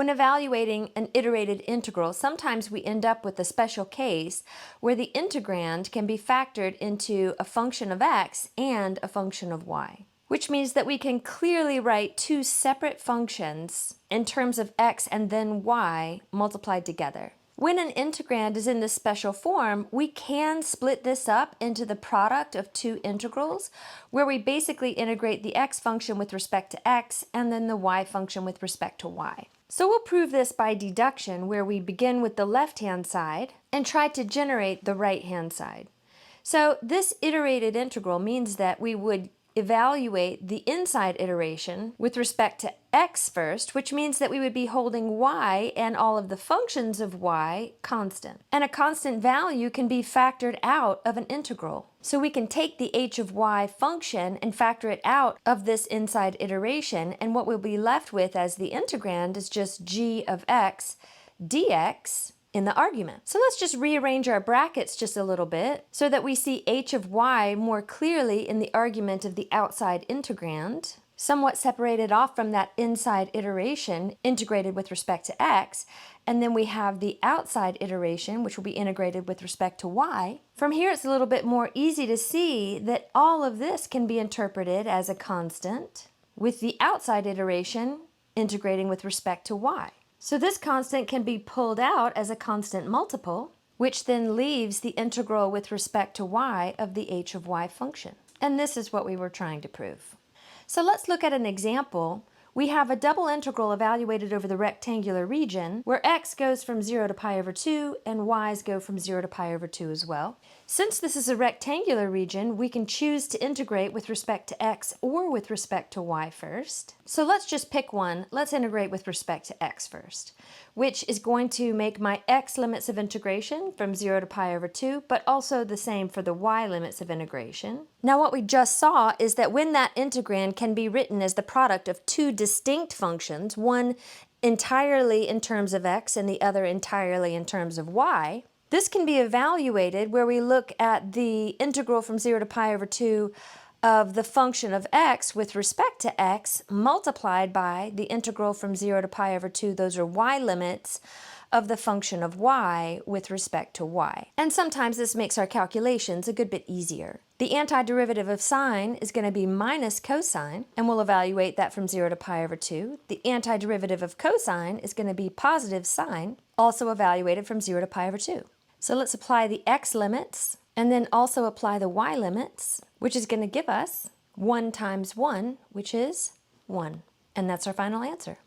When evaluating an iterated integral, sometimes we end up with a special case where the integrand can be factored into a function of x and a function of y, which means that we can clearly write two separate functions in terms of x and then y multiplied together. When an integrand is in this special form, we can split this up into the product of two integrals, where we basically integrate the x function with respect to x and then the y function with respect to y. So we'll prove this by deduction, where we begin with the left-hand side and try to generate the right-hand side. So this iterated integral means that we would evaluate the inside iteration with respect to x first, which means that we would be holding y and all of the functions of y constant. And a constant value can be factored out of an integral. So we can take the h of y function and factor it out of this inside iteration, and what we'll be left with as the integrand is just g of x dx in the argument. So let's just rearrange our brackets just a little bit so that we see h of y more clearly in the argument of the outside integrand, somewhat separated off from that inside iteration integrated with respect to x, and then we have the outside iteration which will be integrated with respect to y. From here it's a little bit more easy to see that all of this can be interpreted as a constant, with the outside iteration integrating with respect to y. So this constant can be pulled out as a constant multiple, which then leaves the integral with respect to y of the h of y function. And this is what we were trying to prove. So let's look at an example. We have a double integral evaluated over the rectangular region where x goes from 0 to pi over 2 and y's go from 0 to pi over 2 as well. Since this is a rectangular region, we can choose to integrate with respect to x or with respect to y first. So let's just pick one. Let's integrate with respect to x first, which is going to make my x limits of integration from 0 to pi over 2, but also the same for the y limits of integration. Now what we just saw is that when that integrand can be written as the product of two distinct functions, one entirely in terms of x and the other entirely in terms of y, this can be evaluated where we look at the integral from 0 to pi over 2 of the function of x with respect to x multiplied by the integral from 0 to pi over 2, those are y limits, of the function of y with respect to y. And sometimes this makes our calculations a good bit easier. The antiderivative of sine is going to be minus cosine, and we'll evaluate that from 0 to pi over 2. The antiderivative of cosine is going to be positive sine, also evaluated from 0 to pi over 2. So let's apply the x limits, and then also apply the y limits, which is going to give us 1 times 1, which is 1. And that's our final answer.